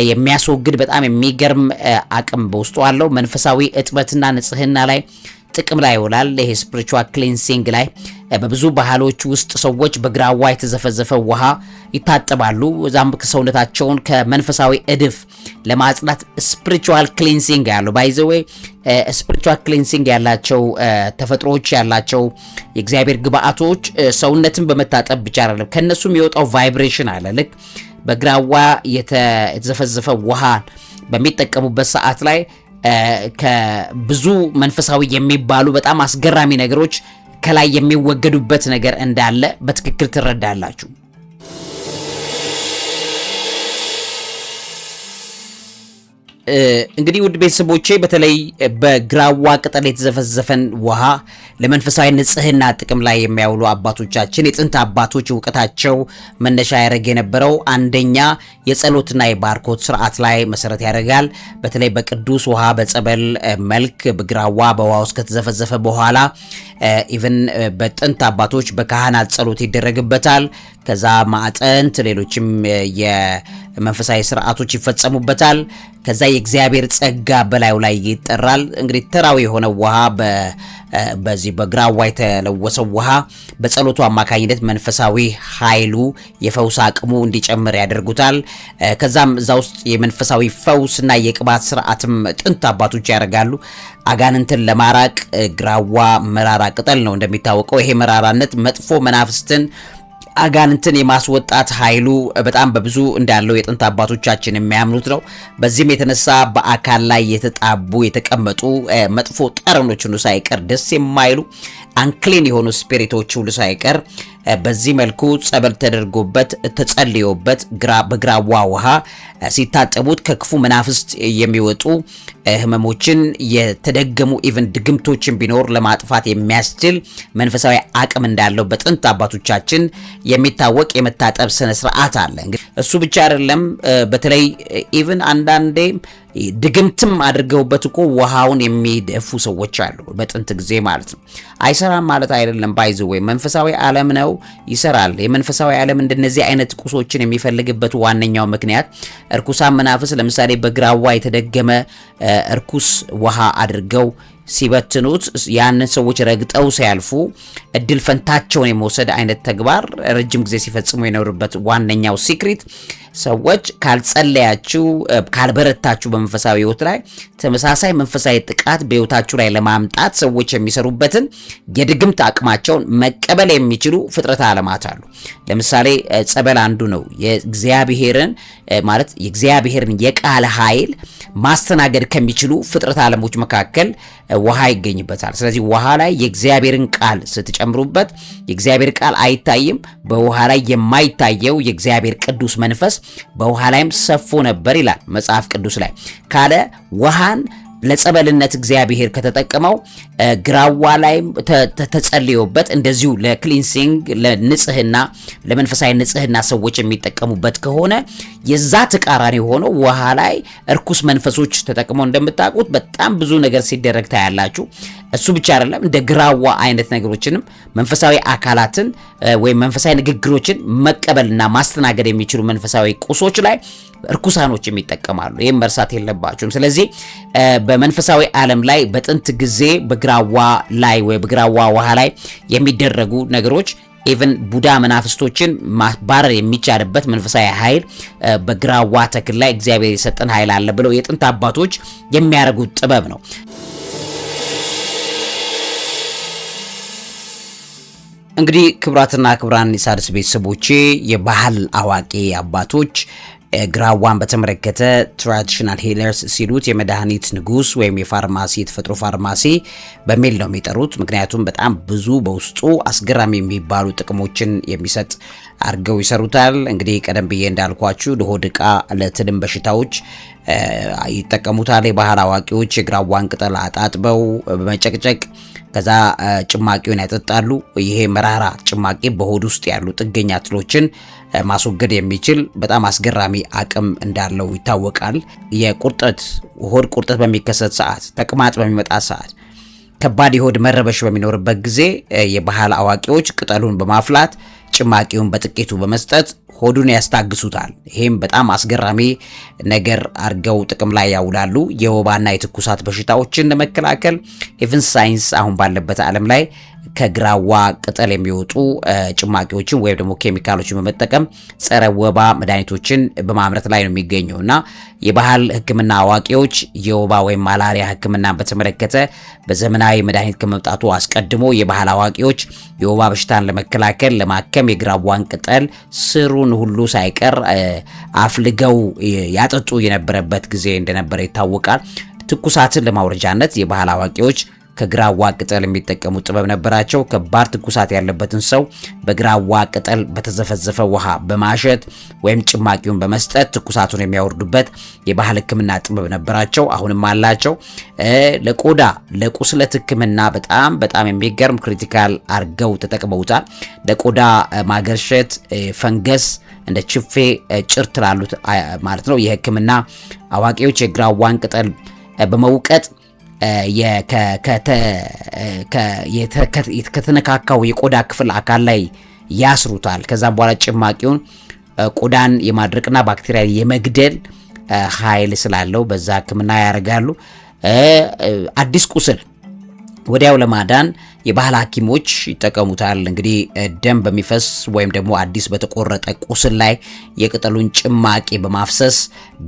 የሚያስወግድ በጣም የሚገርም አቅም በውስጡ አለው። መንፈሳዊ እጥበትና ንጽህና ላይ ጥቅም ላይ ይውላል። ይሄ ስፒሪቹዋል ክሊንሲንግ ላይ በብዙ ባህሎች ውስጥ ሰዎች በግራዋ የተዘፈዘፈ ውሃ ይታጠባሉ። እዛም ሰውነታቸውን ከመንፈሳዊ እድፍ ለማጽዳት ስፒሪቹዋል ክሊንሲንግ ያለው ባይዘዌ ስፒሪቹዋል ክሊንሲንግ ያላቸው ተፈጥሮዎች ያላቸው የእግዚአብሔር ግብአቶች ሰውነትን በመታጠብ ብቻ አይደለም፣ ከነሱ የሚወጣው ቫይብሬሽን አለ። ልክ በግራዋ የተዘፈዘፈ ውሃ በሚጠቀሙበት ሰዓት ላይ ከብዙ መንፈሳዊ የሚባሉ በጣም አስገራሚ ነገሮች ከላይ የሚወገዱበት ነገር እንዳለ በትክክል ትረዳላችሁ። እንግዲህ ውድ ቤተሰቦቼ በተለይ በግራዋ ቅጠል የተዘፈዘፈን ውሃ ለመንፈሳዊ ንጽህና ጥቅም ላይ የሚያውሉ አባቶቻችን የጥንት አባቶች እውቀታቸው መነሻ ያደረገ የነበረው አንደኛ የጸሎትና የባርኮት ስርዓት ላይ መሰረት ያደርጋል። በተለይ በቅዱስ ውሃ በጸበል መልክ በግራዋ በውሃ ውስጥ ከተዘፈዘፈ በኋላ ኢቭን በጥንት አባቶች በካህናት ጸሎት ይደረግበታል። ከዛ ማዕጠንት ሌሎችም የመንፈሳዊ ስርዓቶች ይፈጸሙበታል። ከዛ የእግዚአብሔር ጸጋ በላዩ ላይ ይጠራል። እንግዲህ ተራዊ የሆነ ውሃ በዚህ በግራዋ የተለወሰው ውሃ በጸሎቱ አማካኝነት መንፈሳዊ ኃይሉ የፈውስ አቅሙ እንዲጨምር ያደርጉታል። ከዛም እዛ ውስጥ የመንፈሳዊ ፈውስና የቅባት ስርዓትም ጥንት አባቶች ያደርጋሉ። አጋንንትን ለማራቅ ግራዋ መራራ ቅጠል ነው እንደሚታወቀው። ይሄ መራራነት መጥፎ መናፍስትን አጋንንትን የማስወጣት ኃይሉ በጣም በብዙ እንዳለው የጥንት አባቶቻችን የሚያምኑት ነው። በዚህም የተነሳ በአካል ላይ የተጣቡ የተቀመጡ መጥፎ ጠረኖች ሁሉ ሳይቀር ደስ የማይሉ አንክሊን የሆኑ ስፒሪቶች ሁሉ ሳይቀር በዚህ መልኩ ጸበል ተደርጎበት ተጸልዮበት በግራዋ ውሃ ሲታጠቡት ከክፉ መናፍስት የሚወጡ ህመሞችን የተደገሙ ኢቭን ድግምቶችን ቢኖር ለማጥፋት የሚያስችል መንፈሳዊ አቅም እንዳለው በጥንት አባቶቻችን የሚታወቅ የመታጠብ ስነ ስርዓት አለ። እንግዲህ እሱ ብቻ አይደለም። በተለይ ኢቭን አንዳንዴ ድግምትም አድርገውበት እኮ ውሃውን የሚደፉ ሰዎች አሉ፣ በጥንት ጊዜ ማለት ነው። አይሰራም ማለት አይደለም። ባይዘው መንፈሳዊ ዓለም ነው፣ ይሰራል። የመንፈሳዊ ዓለም እንደነዚህ አይነት ቁሶችን የሚፈልግበት ዋነኛው ምክንያት እርኩሳን መናፍስ ለምሳሌ በግራዋ የተደገመ እርኩስ ውሃ አድርገው ሲበትኑት ያንን ሰዎች ረግጠው ሲያልፉ እድል ፈንታቸውን የመውሰድ አይነት ተግባር ረጅም ጊዜ ሲፈጽሙ የኖሩበት ዋነኛው ሲክሪት ሰዎች ካልጸለያችሁ ካልበረታችሁ በመንፈሳዊ ህይወት ላይ ተመሳሳይ መንፈሳዊ ጥቃት በህይወታችሁ ላይ ለማምጣት ሰዎች የሚሰሩበትን የድግምት አቅማቸውን መቀበል የሚችሉ ፍጥረት ዓለማት አሉ። ለምሳሌ ጸበል አንዱ ነው። የእግዚአብሔርን ማለት የእግዚአብሔርን የቃል ኃይል ማስተናገድ ከሚችሉ ፍጥረት ዓለሞች መካከል ውሃ ይገኝበታል። ስለዚህ ውሃ ላይ የእግዚአብሔርን ቃል ስትጨምሩበት የእግዚአብሔር ቃል አይታይም። በውሃ ላይ የማይታየው የእግዚአብሔር ቅዱስ መንፈስ በውሃ ላይም ሰፎ ነበር ይላል መጽሐፍ ቅዱስ ላይ ካለ ውሃን ለጸበልነት እግዚአብሔር ከተጠቀመው ግራዋ ላይ ተጸልዮበት እንደዚሁ ለክሊንሲንግ ለንጽህና ለመንፈሳዊ ንጽህና ሰዎች የሚጠቀሙበት ከሆነ የዛ ተቃራኒ ሆኖ ውሃ ላይ እርኩስ መንፈሶች ተጠቅመው እንደምታውቁት በጣም ብዙ ነገር ሲደረግ ታያላችሁ። እሱ ብቻ አይደለም፣ እንደ ግራዋ አይነት ነገሮችንም መንፈሳዊ አካላትን ወይም መንፈሳዊ ንግግሮችን መቀበልና ማስተናገድ የሚችሉ መንፈሳዊ ቁሶች ላይ እርኩሳኖች የሚጠቀማሉ። ይህም መርሳት የለባችሁም። ስለዚህ በመንፈሳዊ ዓለም ላይ በጥንት ጊዜ በግራዋ ላይ ወይ በግራዋ ውሃ ላይ የሚደረጉ ነገሮች ኢቭን ቡዳ መናፍስቶችን ማባረር የሚቻልበት መንፈሳዊ ኃይል በግራዋ ተክል ላይ እግዚአብሔር የሰጠን ኃይል አለ ብለው የጥንት አባቶች የሚያደርጉት ጥበብ ነው። እንግዲህ ክቡራትና ክቡራን የሣድስ ቤተሰቦቼ የባህል አዋቂ አባቶች ግራዋን በተመለከተ ትራዲሽናል ሂለርስ ሲሉት የመድኃኒት ንጉስ ወይም የፋርማሲ የተፈጥሮ ፋርማሲ በሚል ነው የሚጠሩት። ምክንያቱም በጣም ብዙ በውስጡ አስገራሚ የሚባሉ ጥቅሞችን የሚሰጥ አድርገው ይሰሩታል። እንግዲህ ቀደም ብዬ እንዳልኳችሁ ለሆድ ዕቃ ለትልም በሽታዎች ይጠቀሙታል። የባህል አዋቂዎች የግራዋን ቅጠል አጣጥበው በመጨቅጨቅ ከዛ ጭማቂውን ያጠጣሉ። ይሄ መራራ ጭማቂ በሆድ ውስጥ ያሉ ጥገኛ ትሎችን ማስወገድ የሚችል በጣም አስገራሚ አቅም እንዳለው ይታወቃል። የቁርጠት ሆድ ቁርጠት በሚከሰት ሰዓት፣ ተቅማጥ በሚመጣ ሰዓት፣ ከባድ የሆድ መረበሽ በሚኖርበት ጊዜ የባህል አዋቂዎች ቅጠሉን በማፍላት ጭማቂውን በጥቂቱ በመስጠት ሆዱን ያስታግሱታል። ይሄም በጣም አስገራሚ ነገር አድርገው ጥቅም ላይ ያውላሉ። የወባና የትኩሳት በሽታዎችን ለመከላከል ኢቭን ሳይንስ አሁን ባለበት ዓለም ላይ ከግራዋ ቅጠል የሚወጡ ጭማቂዎችን ወይም ደግሞ ኬሚካሎችን በመጠቀም ጸረ ወባ መድኃኒቶችን በማምረት ላይ ነው የሚገኘውና የባህል ሕክምና አዋቂዎች የወባ ወይም ማላሪያ ሕክምናን በተመለከተ በዘመናዊ መድኃኒት ከመምጣቱ አስቀድሞ የባህል አዋቂዎች የወባ በሽታን ለመከላከል ለማከም የግራዋን ቅጠል ስሩን ሁሉ ሳይቀር አፍልገው ያጠጡ የነበረበት ጊዜ እንደነበረ ይታወቃል። ትኩሳትን ለማውረጃነት የባህል አዋቂዎች ከግራዋ ቅጠል የሚጠቀሙ ጥበብ ነበራቸው። ከባድ ትኩሳት ያለበትን ሰው በግራዋ ቅጠል በተዘፈዘፈ ውሃ በማሸት ወይም ጭማቂውን በመስጠት ትኩሳቱን የሚያወርዱበት የባህል ሕክምና ጥበብ ነበራቸው። አሁንም አላቸው። ለቆዳ ለቁስለት ሕክምና በጣም የሚገርም ክሪቲካል አርገው ተጠቅመውታል። ለቆዳ ማገርሸት፣ ፈንገስ እንደ ችፌ ጭርት ላሉት ማለት ነው የሕክምና አዋቂዎች የግራዋን ቅጠል በመውቀጥ ከተነካካው የቆዳ ክፍል አካል ላይ ያስሩታል። ከዛም በኋላ ጭማቂውን ቆዳን የማድረቅና ባክቴሪያ የመግደል ኃይል ስላለው በዛ ሕክምና ያደርጋሉ። አዲስ ቁስል ወዲያው ለማዳን የባህል ሐኪሞች ይጠቀሙታል። እንግዲህ ደም በሚፈስ ወይም ደግሞ አዲስ በተቆረጠ ቁስል ላይ የቅጠሉን ጭማቂ በማፍሰስ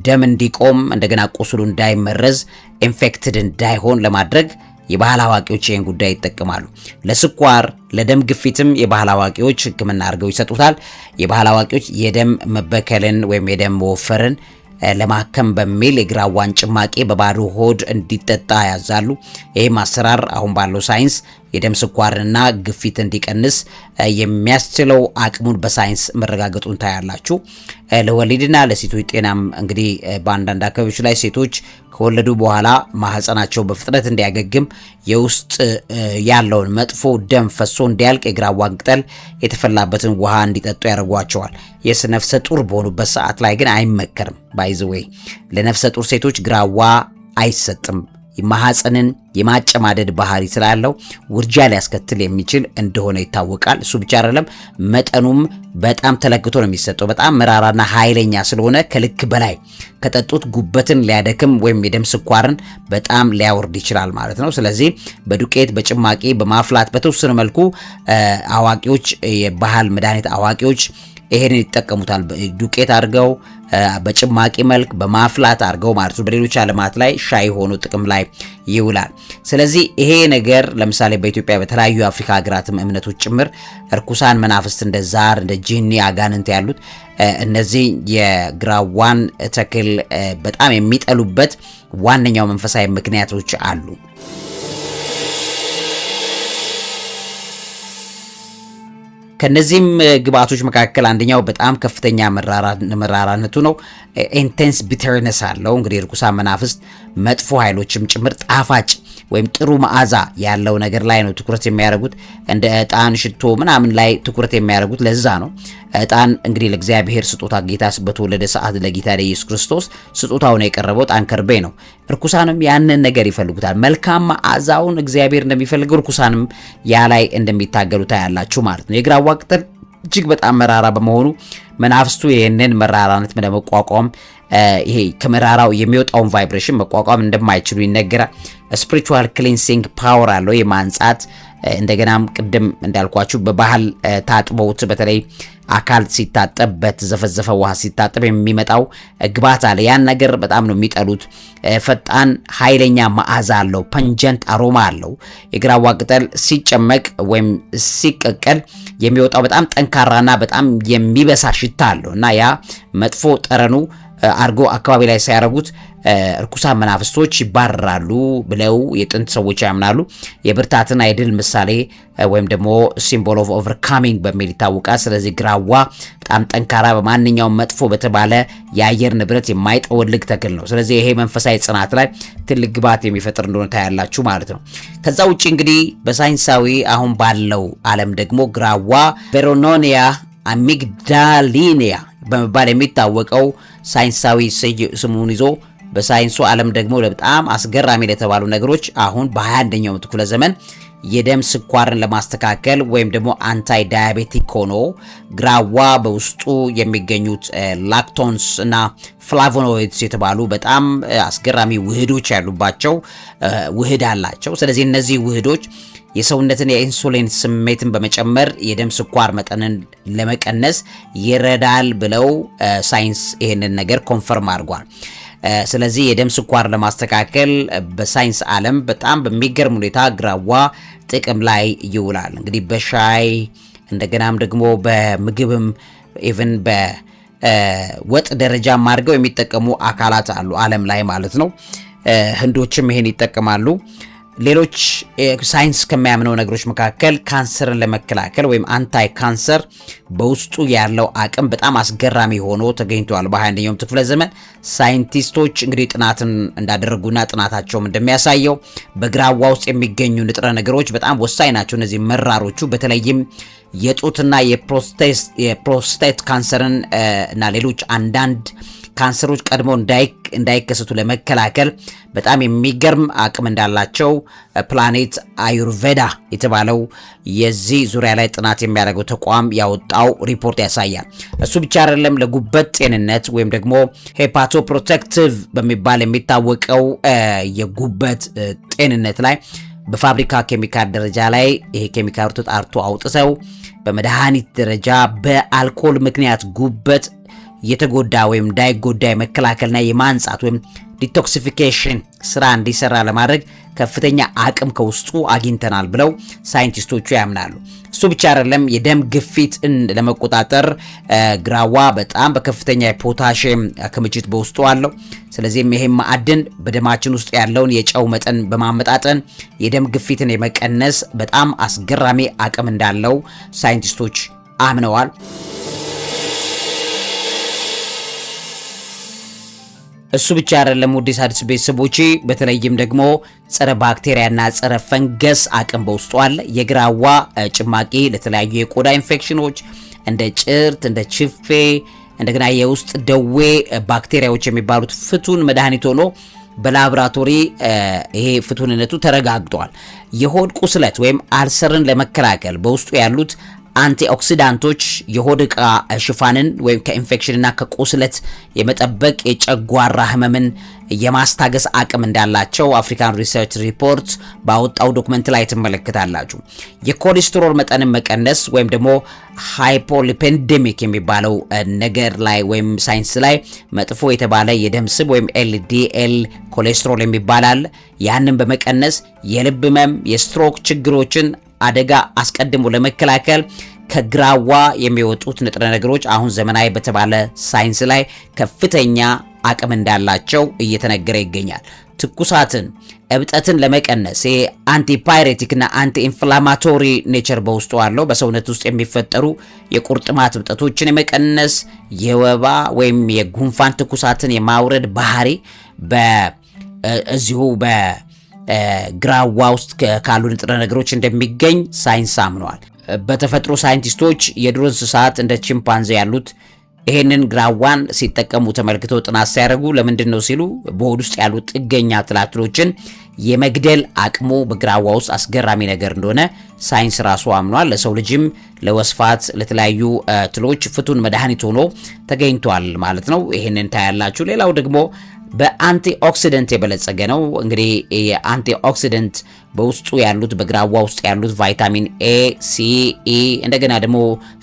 ደም እንዲቆም እንደገና ቁስሉ እንዳይመረዝ ኢንፌክትድ እንዳይሆን ለማድረግ የባህል አዋቂዎች ይህን ጉዳይ ይጠቀማሉ። ለስኳር፣ ለደም ግፊትም የባህል አዋቂዎች ሕክምና አድርገው ይሰጡታል። የባህል አዋቂዎች የደም መበከልን ወይም የደም መወፈርን ለማከም በሚል የግራዋን ጭማቂ በባዶ ሆድ እንዲጠጣ ያዛሉ። ይህም አሰራር አሁን ባለው ሳይንስ የደም ስኳርንና ግፊት እንዲቀንስ የሚያስችለው አቅሙን በሳይንስ መረጋገጡን ታያላችሁ። ለወሊድና ለሴቶች ጤናም እንግዲህ በአንዳንድ አካባቢዎች ላይ ሴቶች ከወለዱ በኋላ ማህፀናቸው በፍጥነት እንዲያገግም የውስጥ ያለውን መጥፎ ደም ፈሶ እንዲያልቅ የግራዋን ቅጠል የተፈላበትን ውሃ እንዲጠጡ ያደርጓቸዋል። የነፍሰ ጡር በሆኑበት ሰዓት ላይ ግን አይመከርም። ባይዘዌይ ለነፍሰ ጡር ሴቶች ግራዋ አይሰጥም። ማህፀንን የማጨማደድ ባህሪ ስላለው ውርጃ ሊያስከትል የሚችል እንደሆነ ይታወቃል። እሱ ብቻ አይደለም፣ መጠኑም በጣም ተለክቶ ነው የሚሰጠው። በጣም መራራና ኃይለኛ ስለሆነ ከልክ በላይ ከጠጡት ጉበትን ሊያደክም ወይም የደም ስኳርን በጣም ሊያወርድ ይችላል ማለት ነው። ስለዚህ በዱቄት በጭማቂ በማፍላት በተወሰነ መልኩ አዋቂዎች የባህል መድኃኒት አዋቂዎች ይሄንን ይጠቀሙታል። ዱቄት አድርገው በጭማቂ መልክ በማፍላት አድርገው ማለት ነው። በሌሎች ዓለማት ላይ ሻይ ሆኖ ጥቅም ላይ ይውላል። ስለዚህ ይሄ ነገር ለምሳሌ በኢትዮጵያ በተለያዩ የአፍሪካ ሀገራትም እምነቶች ጭምር እርኩሳን መናፍስት እንደ ዛር፣ እንደ ጂኒ አጋንንት ያሉት እነዚህ የግራዋን ተክል በጣም የሚጠሉበት ዋነኛው መንፈሳዊ ምክንያቶች አሉ። ከነዚህም ግብአቶች መካከል አንደኛው በጣም ከፍተኛ መራራነቱ ነው። ኢንቴንስ ቢተርነስ አለው። እንግዲህ ርኩሳን መናፍስት መጥፎ ኃይሎችም ጭምር ጣፋጭ ወይም ጥሩ መዓዛ ያለው ነገር ላይ ነው ትኩረት የሚያደርጉት። እንደ ዕጣን፣ ሽቶ ምናምን ላይ ትኩረት የሚያደርጉት ለዛ ነው። ዕጣን እንግዲህ ለእግዚአብሔር ስጦታ ጌታ በተወለደ ሰዓት ለጌታ ለኢየሱስ ክርስቶስ ስጦታውን የቀረበው ዕጣን ከርቤ ነው። ርኩሳንም ያንን ነገር ይፈልጉታል። መልካም መዓዛውን እግዚአብሔር እንደሚፈልገው ርኩሳንም ያ ላይ እንደሚታገሉ ታያላችሁ ማለት ነው። የግራዋ ቅጠል እጅግ በጣም መራራ በመሆኑ መናፍስቱ ይህንን መራራነት ለመቋቋም ይሄ ከመራራው የሚወጣውን ቫይብሬሽን መቋቋም እንደማይችሉ ይነገራል። ስፒሪቹዋል ክሊንሲንግ ፓወር አለው የማንጻት እንደገናም ቅድም እንዳልኳችሁ በባህል ታጥበውት በተለይ አካል ሲታጠብ በተዘፈዘፈ ውሃ ሲታጠብ የሚመጣው ግባት አለ። ያን ነገር በጣም ነው የሚጠሉት። ፈጣን ኃይለኛ መዓዛ አለው፣ ፐንጀንት አሮማ አለው። የግራዋ ቅጠል ሲጨመቅ ወይም ሲቀቀል የሚወጣው በጣም ጠንካራና በጣም የሚበሳ ሽታ አለው እና ያ መጥፎ ጠረኑ አርጎ አካባቢ ላይ ሲያረጉት ርኩሳን መናፍስቶች ይባረራሉ ብለው የጥንት ሰዎች ያምናሉ። የብርታትና የድል ምሳሌ ወይም ደግሞ ሲምቦል ኦፍ ኦቨርካሚንግ በሚል ይታወቃል። ስለዚህ ግራዋ በጣም ጠንካራ በማንኛውም መጥፎ በተባለ የአየር ንብረት የማይጠወልግ ተክል ነው። ስለዚህ ይሄ መንፈሳዊ ጽናት ላይ ትልቅ ግባት የሚፈጥር እንደሆነ ታያላችሁ ማለት ነው። ከዛ ውጪ እንግዲህ በሳይንሳዊ አሁን ባለው ዓለም ደግሞ ግራዋ ቬሮኖኒያ አሚግዳሊኒያ በመባል የሚታወቀው ሳይንሳዊ ስሙን ይዞ በሳይንሱ ዓለም ደግሞ በጣም አስገራሚ ለተባሉ ነገሮች አሁን በ21ኛው ክፍለ ዘመን የደም ስኳርን ለማስተካከል ወይም ደግሞ አንታይ ዳያቤቲክ ሆኖ ግራዋ በውስጡ የሚገኙት ላክቶንስ እና ፍላቮኖይድስ የተባሉ በጣም አስገራሚ ውህዶች ያሉባቸው ውህድ አላቸው። ስለዚህ እነዚህ ውህዶች የሰውነትን የኢንሱሊን ስሜትን በመጨመር የደም ስኳር መጠንን ለመቀነስ ይረዳል ብለው ሳይንስ ይህንን ነገር ኮንፈርም አድርጓል። ስለዚህ የደም ስኳር ለማስተካከል በሳይንስ ዓለም በጣም በሚገርም ሁኔታ ግራዋ ጥቅም ላይ ይውላል። እንግዲህ በሻይ እንደገናም ደግሞ በምግብም ኢቭን በወጥ ደረጃ አድርገው የሚጠቀሙ አካላት አሉ ዓለም ላይ ማለት ነው። ህንዶችም ይሄን ይጠቀማሉ። ሌሎች ሳይንስ ከሚያምነው ነገሮች መካከል ካንሰርን ለመከላከል ወይም አንታይ ካንሰር በውስጡ ያለው አቅም በጣም አስገራሚ ሆኖ ተገኝቷል። በ21ኛው ክፍለ ዘመን ሳይንቲስቶች እንግዲህ ጥናትን እንዳደረጉና ጥናታቸውም እንደሚያሳየው በግራዋ ውስጥ የሚገኙ ንጥረ ነገሮች በጣም ወሳኝ ናቸው። እነዚህ መራሮቹ በተለይም የጡትና የፕሮስቴት ካንሰርን እና ሌሎች አንዳንድ ካንሰሮች ቀድሞ እንዳይከሰቱ ለመከላከል በጣም የሚገርም አቅም እንዳላቸው ፕላኔት አዩርቬዳ የተባለው የዚህ ዙሪያ ላይ ጥናት የሚያደርገው ተቋም ያወጣው ሪፖርት ያሳያል። እሱ ብቻ አይደለም፣ ለጉበት ጤንነት ወይም ደግሞ ሄፓቶፕሮቴክቲቭ በሚባል የሚታወቀው የጉበት ጤንነት ላይ በፋብሪካ ኬሚካል ደረጃ ላይ ይሄ ኬሚካል ተጣርቶ አውጥተው በመድኃኒት ደረጃ በአልኮል ምክንያት ጉበት የተጎዳ ወይም እንዳይጎዳ የመከላከልና የማንጻት ወይም ዲቶክሲፊኬሽን ስራ እንዲሰራ ለማድረግ ከፍተኛ አቅም ከውስጡ አግኝተናል ብለው ሳይንቲስቶቹ ያምናሉ። እሱ ብቻ አይደለም፣ የደም ግፊትን ለመቆጣጠር ግራዋ በጣም በከፍተኛ የፖታሺየም ክምችት በውስጡ አለው። ስለዚህም ይሄም ማዕድን በደማችን ውስጥ ያለውን የጨው መጠን በማመጣጠን የደም ግፊትን የመቀነስ በጣም አስገራሚ አቅም እንዳለው ሳይንቲስቶች አምነዋል። እሱ ብቻ አይደለም ውድ የሣድስ ቤተሰቦቼ፣ በተለይም ደግሞ ጸረ ባክቴሪያና ጸረ ፈንገስ አቅም በውስጡ አለ። የግራዋ ጭማቂ ለተለያዩ የቆዳ ኢንፌክሽኖች እንደ ጭርት፣ እንደ ችፌ፣ እንደገና የውስጥ ደዌ ባክቴሪያዎች የሚባሉት ፍቱን መድኃኒት ሆኖ በላቦራቶሪ ይሄ ፍቱንነቱ ተረጋግጧል። የሆድ ቁስለት ወይም አልሰርን ለመከላከል በውስጡ ያሉት አንቲኦክሲዳንቶች የሆድ ዕቃ ሽፋንን ወይም ከኢንፌክሽንና ከቁስለት የመጠበቅ የጨጓራ ህመምን የማስታገስ አቅም እንዳላቸው አፍሪካን ሪሰርች ሪፖርት ባወጣው ዶክመንት ላይ ትመለከታላችሁ። የኮሌስትሮል መጠንን መቀነስ ወይም ደግሞ ሃይፖሊፔንዴሚክ የሚባለው ነገር ላይ ወይም ሳይንስ ላይ መጥፎ የተባለ የደም ስብ ወይም ኤልዲኤል ኮሌስትሮል የሚባላል ያንን በመቀነስ የልብ ህመም፣ የስትሮክ ችግሮችን አደጋ አስቀድሞ ለመከላከል ከግራዋ የሚወጡት ንጥረ ነገሮች አሁን ዘመናዊ በተባለ ሳይንስ ላይ ከፍተኛ አቅም እንዳላቸው እየተነገረ ይገኛል። ትኩሳትን፣ እብጠትን ለመቀነስ አንቲፓይሬቲክ እና አንቲ ኢንፍላማቶሪ ኔቸር በውስጡ አለው። በሰውነት ውስጥ የሚፈጠሩ የቁርጥማት እብጠቶችን የመቀነስ የወባ ወይም የጉንፋን ትኩሳትን የማውረድ ባህሪ በዚሁ በግራዋ ውስጥ ካሉ ንጥረ ነገሮች እንደሚገኝ ሳይንስ አምኗል። በተፈጥሮ ሳይንቲስቶች የዱር እንስሳት እንደ ቺምፓንዚ ያሉት ይሄንን ግራዋን ሲጠቀሙ ተመልክተው ጥናት ሲያደርጉ ለምንድን ነው ሲሉ በሆድ ውስጥ ያሉ ጥገኛ ትላትሎችን የመግደል አቅሙ በግራዋ ውስጥ አስገራሚ ነገር እንደሆነ ሳይንስ ራሱ አምኗል። ለሰው ልጅም ለወስፋት ለተለያዩ ትሎች ፍቱን መድኃኒት ሆኖ ተገኝቷል ማለት ነው። ይሄንን ታያላችሁ። ሌላው ደግሞ በአንቲ ኦክሲደንት የበለጸገ ነው። እንግዲህ የአንቲ ኦክሲደንት በውስጡ ያሉት በግራዋ ውስጥ ያሉት ቫይታሚን ኤ፣ ሲ፣ ኢ እንደገና ደግሞ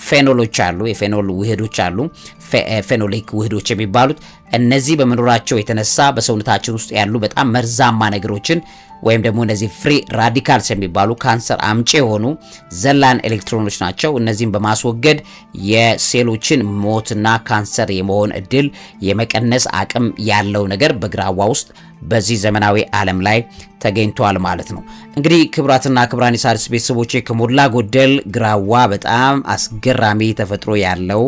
ፌኖሎች አሉ፣ የፌኖል ውህዶች አሉ፣ ፌኖሊክ ውህዶች የሚባሉት እነዚህ በመኖራቸው የተነሳ በሰውነታችን ውስጥ ያሉ በጣም መርዛማ ነገሮችን ወይም ደግሞ እነዚህ ፍሪ ራዲካልስ የሚባሉ ካንሰር አምጪ የሆኑ ዘላን ኤሌክትሮኖች ናቸው። እነዚህን በማስወገድ የሴሎችን ሞትና ካንሰር የመሆን እድል የመቀነስ አቅም ያለው ነገር በግራዋ ውስጥ በዚህ ዘመናዊ ዓለም ላይ ተገኝቷል ማለት ነው። እንግዲህ ክቡራትና ክቡራን የሣድስ ቤተሰቦቼ ከሞላ ጎደል ግራዋ በጣም አስገራሚ ተፈጥሮ ያለው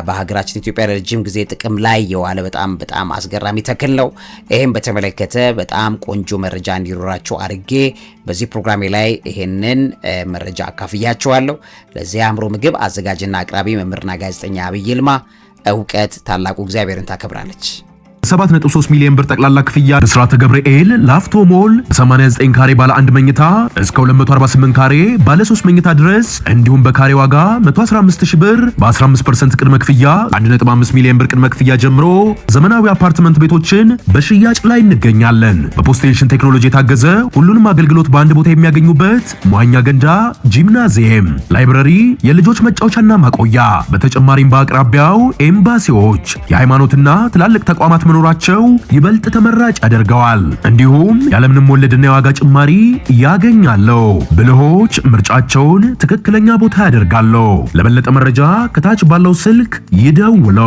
በሀገራችን ኢትዮጵያ ለረጅም ጊዜ ጥቅም ላይ የዋለ በጣም አስገራሚ ተክል ነው። ይሄን በተመለከተ በጣም ቆንጆ መረጃ እንዲኖራቸው አድርጌ በዚህ ፕሮግራሜ ላይ ይሄንን መረጃ አካፍያቸዋለሁ። ለዚህ አእምሮ ምግብ አዘጋጅና አቅራቢ መምህርና ጋዜጠኛ አብይ ይልማ። እውቀት ታላቁ እግዚአብሔርን ታከብራለች። 7.3 ሚሊዮን ብር ጠቅላላ ክፍያ ብስራተ ገብርኤል ላፍቶ ሞል 89 ካሬ ባለ 1 መኝታ እስከ 248 ካሬ ባለ 3 መኝታ ድረስ እንዲሁም በካሬ ዋጋ 115000 ብር በ15% ቅድመ ክፍያ 1.5 ሚሊዮን ብር ቅድመ ክፍያ ጀምሮ ዘመናዊ አፓርትመንት ቤቶችን በሽያጭ ላይ እንገኛለን። በፖስቴንሽን ቴክኖሎጂ የታገዘ ሁሉንም አገልግሎት በአንድ ቦታ የሚያገኙበት መዋኛ ገንዳ፣ ጂምናዚየም፣ ላይብረሪ፣ የልጆች መጫወቻና ማቆያ በተጨማሪም በአቅራቢያው ኤምባሲዎች፣ የሃይማኖትና ትላልቅ ተቋማት መኖራቸው ይበልጥ ተመራጭ ያደርገዋል። እንዲሁም ያለምንም ወለድና የዋጋ ጭማሪ ያገኛሉ። ብልሆች ምርጫቸውን ትክክለኛ ቦታ ያደርጋሉ። ለበለጠ መረጃ ከታች ባለው ስልክ ይደውሉ።